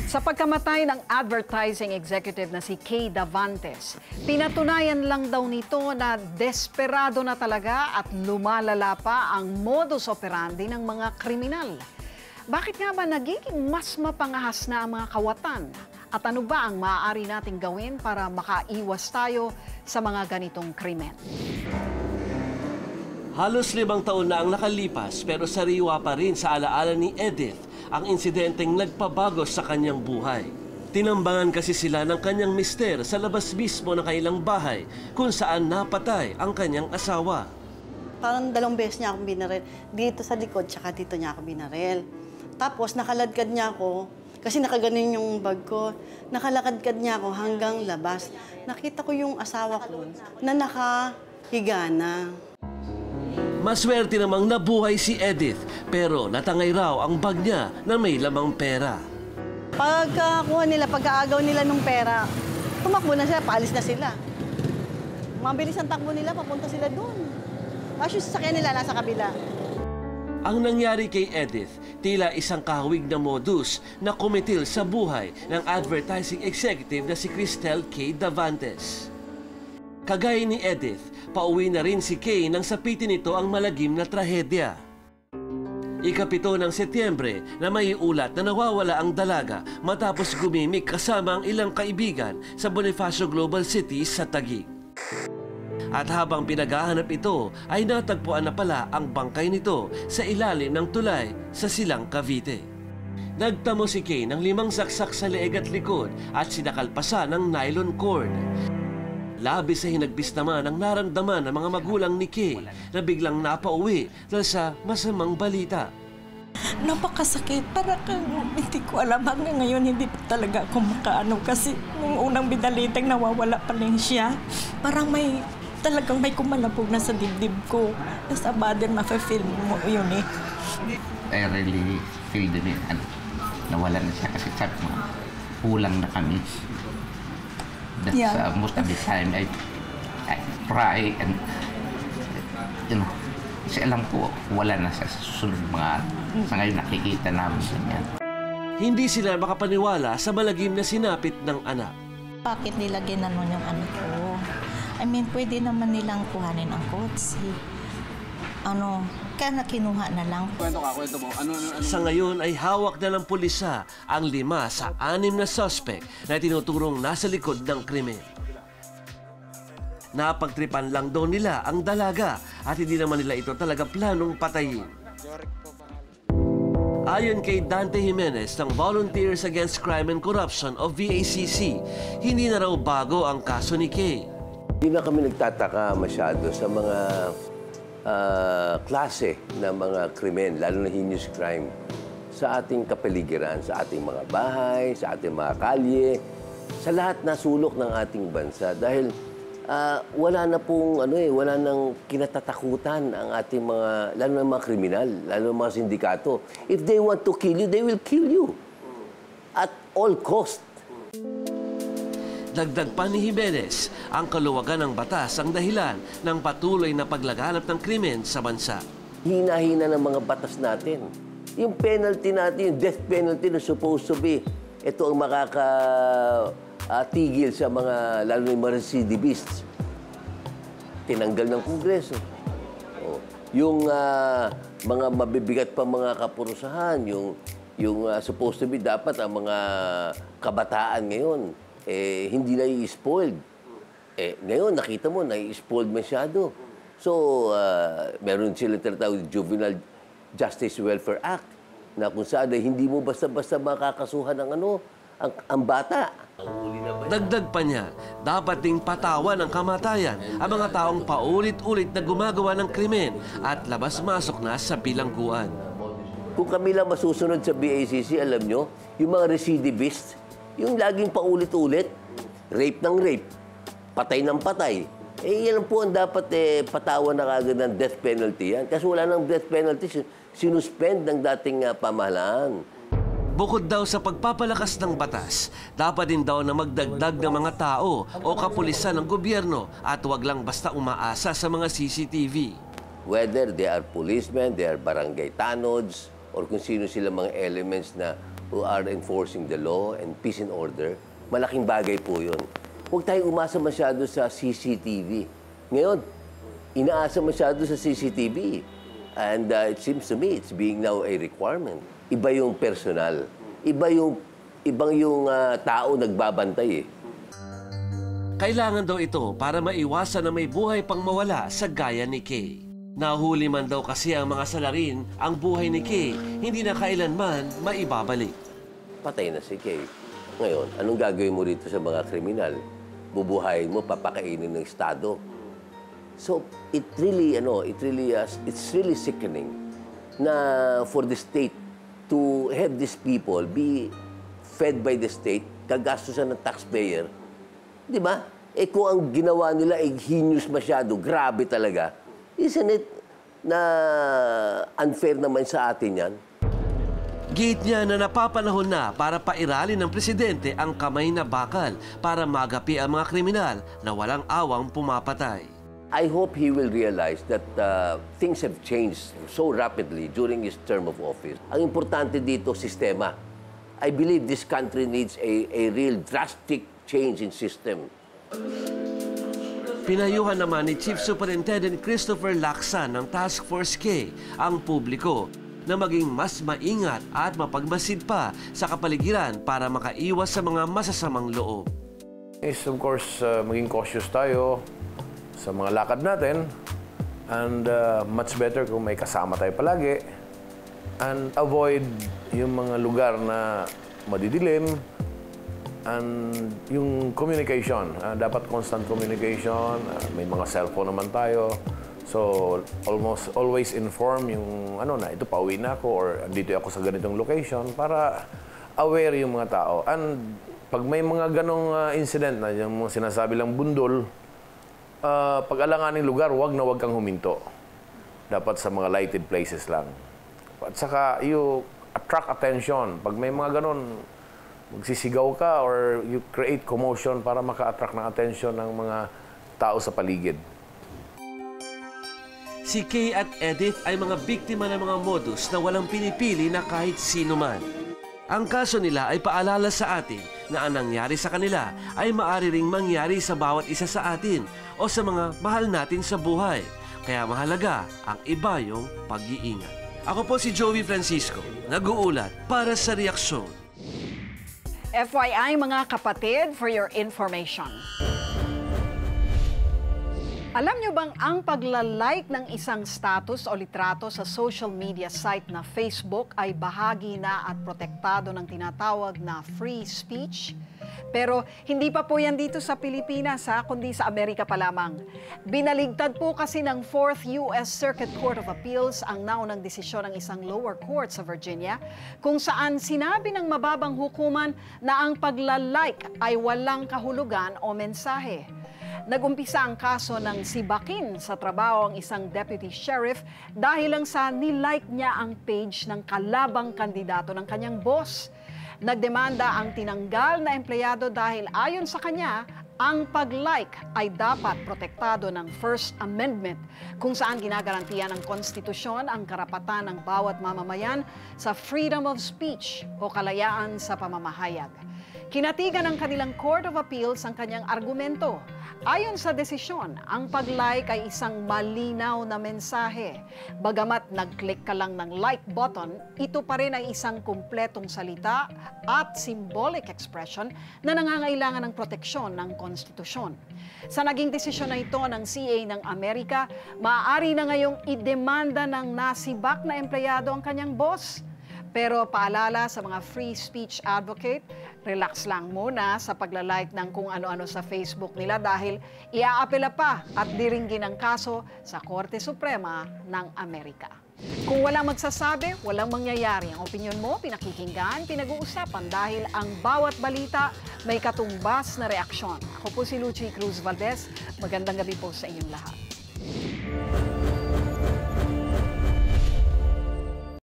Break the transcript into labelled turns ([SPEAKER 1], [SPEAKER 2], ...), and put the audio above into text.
[SPEAKER 1] Sa pagkamatay ng advertising executive na si Kay Davantes, pinatunayan lang daw nito na desperado na talaga at lumalala pa ang modus operandi ng mga kriminal. Bakit nga ba nagiging mas mapangahas na ang mga kawatan? At ano ba ang maaari nating gawin para makaiwas tayo sa mga ganitong krimen?
[SPEAKER 2] Halos 5 taon na ang nakalipas pero sariwa pa rin sa alaala ni Edith ang insidenteng nagpabago sa kanyang buhay. Tinambangan kasi sila ng kanyang mister sa labas mismo ng kanilang bahay kung saan napatay ang kanyang asawa.
[SPEAKER 3] Parang 2 beses niya akong binaril. Dito sa likod, tsaka dito niya ako binaril. Tapos nakaladkad niya ako, kasi nakaganin yung bag ko. Nakalakadkad niya ako hanggang labas. Nakita ko yung asawa ko na nakahiga na.
[SPEAKER 2] Maswerte namang nabuhay si Edith pero natangay raw ang bag niya na may lamang pera.
[SPEAKER 3] Pagkakuha nila, pagkaagaw nila ng pera, tumakbo na sila, paalis na sila. Mabilis ang takbo nila, papunta sila doon. Tapos yung sasakyan nila nasa kabila.
[SPEAKER 2] Ang nangyari kay Edith, tila isang kahawig na modus na kumitil sa buhay ng advertising executive na si Cristel Kay Davantes. Kagaya ni Edith, pauwi na rin si Kay nang sapitin nito ang malagim na trahedya. Ika-7 ng Setyembre na may ulat na nawawala ang dalaga matapos gumimik kasama ang ilang kaibigan sa Bonifacio Global City sa Taguig. At habang pinaghahanap ito ay natagpuan na pala ang bangkay nito sa ilalim ng tulay sa Silang Cavite. Nagtamo si Kay ng 5 saksak sa leeg at likod at sinakalpasan ng nylon cord. Labis sa hinagpis naman ang naramdaman ng mga magulang ni Kay na biglang napauwi dahil sa masamang balita.
[SPEAKER 4] Napakasakit. Parang hindi ko alam hanggang ngayon hindi pa talaga ako makaano kasi nung unang binalitang nawawala pa rin siya. Parang talagang may kumalabog na sa dibdib ko. Nasa bother ma-feel mo yun eh.
[SPEAKER 5] I really feel din nawala na siya kasi sabi mo, kulang na kami. That's most of the time I cry and kasi alam ko wala na sa susunod sa ngayon nakikita namin ganyan.
[SPEAKER 2] Hindi sila makapaniwala sa malagim na sinapit ng anak.
[SPEAKER 4] Bakit nila ginanon yung anak ko? I mean, pwede naman nilang kuhanin ang kotse. Kaya kinuha na lang.
[SPEAKER 6] Kwento mo. Ano?
[SPEAKER 2] Sa ngayon ay hawak na ng pulisa ang 5 sa 6 na suspect na tinuturong nasa likod ng krimen. Napagtripan lang daw nila ang dalaga at hindi naman nila ito talaga planong patayin. Ayon kay Dante Jimenez ng Volunteers Against Crime and Corruption o VACC, hindi na raw bago ang kaso ni Kay.
[SPEAKER 7] Hindi na kami nagtataka masyado sa mga klase ng mga krimen, lalo na heinous crime, sa ating kapaligiran, sa ating mga bahay, sa ating mga kalye, sa lahat na sulok ng ating bansa. Dahil wala na pong, wala nang kinatatakutan ang ating mga, lalo na mga kriminal, lalo na mga sindikato. If they want to kill you, they will kill you. At all cost.
[SPEAKER 2] Dagdag pa ni Jimenez, ang kaluwagan ng batas ang dahilan ng patuloy na paglaganap ng krimen sa bansa.
[SPEAKER 7] Hina-hina ng mga batas natin. Yung penalty natin, yung death penalty na supposed to be, ito ang makakatigil sa mga, lalo na yung mga recidivists. Tinanggal ng Kongreso. Yung mga mabibigat pa mga kapurusahan, yung supposed to be dapat ang mga kabataan ngayon, hindi na i-spoiled. Ngayon, nakita mo, na-i-spoiled masyado. So, meron sila tinatawag Juvenile Justice Welfare Act na kung saan hindi mo basta-basta makakasuhan ang bata.
[SPEAKER 2] Dagdag pa niya, dapat ding patawan ng kamatayan ang mga taong paulit-ulit na gumagawa ng krimen at labas-masok na sa bilangguan.
[SPEAKER 7] Kung kami lang masusunod sa BACC, alam nyo, yung mga recidivists, yung laging paulit-ulit, rape ng rape, patay ng patay. Yan po ang dapat patawan na kagad ng death penalty yan. Kasi wala ng death penalty, sinuspend ng dating pamahalaan.
[SPEAKER 2] Bukod daw sa pagpapalakas ng batas, dapat din daw na magdagdag ng mga tao o kapulisan ng gobyerno at wag lang basta umaasa sa mga CCTV.
[SPEAKER 7] Whether they are policemen, they are barangay tanods, or kung sino sila mga elements na who are enforcing the law and peace and order, malaking bagay po yun. Huwag tayong umasa masyado sa CCTV. Ngayon, inaasa masyado sa CCTV. And it seems to me, it's being now a requirement. Iba yung personal. Ibang yung tao nagbabantay eh.
[SPEAKER 2] Kailangan daw ito para maiwasan na may buhay pang mawala sa gaya ni Kay. Nahuli man daw kasi ang mga salarin, ang buhay ni Kay hindi na kailanman maibabalik.
[SPEAKER 7] Patay na si Kay. Ngayon, anong gagawin mo rito sa mga kriminal? Bubuhayin mo, papakainin ng Estado. So, it's really sickening na for the state to have these people be fed by the state, kagastusan ng taxpayer. Di ba? Eh kung ang ginawa nila ay heinous masyado, grabe talaga, isn't it na unfair naman sa atin yan?
[SPEAKER 2] Gate niya na napapanahon na para pairalin ng presidente ang kamay na bakal para magapi ang mga kriminal na walang awang pumapatay.
[SPEAKER 7] I hope he will realize that things have changed so rapidly during his term of office. Ang importante dito, sistema. I believe this country needs a real drastic change in system.
[SPEAKER 2] Pinayuhan naman ni Chief Superintendent Christopher Lacsan ng Task Force K ang publiko na maging mas maingat at mapagmasid pa sa kapaligiran para makaiwas sa mga masasamang loob.
[SPEAKER 6] Is of course, maging cautious tayo sa mga lakad natin and much better kung may kasama tayo palagi and avoid yung mga lugar na madidilim and yung communication. Dapat constant communication, may mga cellphone naman tayo. So, almost always inform yung ito pauwi na ako or dito ako sa ganitong location para aware yung mga tao. And pag may mga ganong incident na yung mga sinasabi lang bundol, pag-alanganing lugar, wag kang huminto. Dapat sa mga lighted places lang. At saka, you attract attention. Pag may mga ganon, magsisigaw ka or you create commotion para maka-attract ng attention ng mga tao sa paligid.
[SPEAKER 2] Si Kay at Edith ay mga biktima ng mga modus na walang pinipili na kahit sino man. Ang kaso nila ay paalala sa atin na ang nangyari sa kanila ay maaari ring mangyari sa bawat isa sa atin o sa mga mahal natin sa buhay. Kaya mahalaga ang ibayong pag-iingat. Ako po si Joey Francisco, nag-uulat para sa Reaksyon.
[SPEAKER 1] FYI mga kapatid, for your information. Alam nyo bang ang paglalike ng isang status o litrato sa social media site na Facebook ay bahagi na at protektado ng tinatawag na free speech? Pero hindi pa po yan dito sa Pilipinas, kundi sa Amerika pa lamang. Binaligtad po kasi ng 4th U.S. Circuit Court of Appeals ang naunang desisyon ng isang lower court sa Virginia kung saan sinabi ng mababang hukuman na ang paglalike ay walang kahulugan o mensahe. Nag-umpisa ang kaso ng sibakin sa trabaho ang isang deputy sheriff dahil lang sa nilike niya ang page ng kalabang kandidato ng kanyang boss. Nagdemanda ang tinanggal na empleyado dahil ayon sa kanya, ang pag-like ay dapat protektado ng First Amendment kung saan ginagarantiyan ng konstitusyon ang karapatan ng bawat mamamayan sa freedom of speech o kalayaan sa pamamahayag. Kinatigan ng kanilang Court of Appeals ang kanyang argumento. Ayon sa desisyon, ang pag-like ay isang malinaw na mensahe. Bagamat nag-click ka lang ng like button, ito pa rin ay isang kumpletong salita at symbolic expression na nangangailangan ng proteksyon ng konstitusyon. Sa naging desisyon na ito ng CA ng Amerika, maaari na ngayong idemanda ng nasibak na empleyado ang kanyang boss. Pero paalala sa mga free speech advocate, relax lang muna sa paglalike ng kung ano-ano sa Facebook nila dahil iaapela pa at diringgin ang kaso sa Korte Suprema ng Amerika. Kung walang magsasabi, walang mangyayari. Ang opinyon mo, pinakikinggan, pinag-uusapan dahil ang bawat balita may katumbas na reaksyon. Ako po si Lucy Cruz Valdez. Magandang gabi po sa inyong lahat.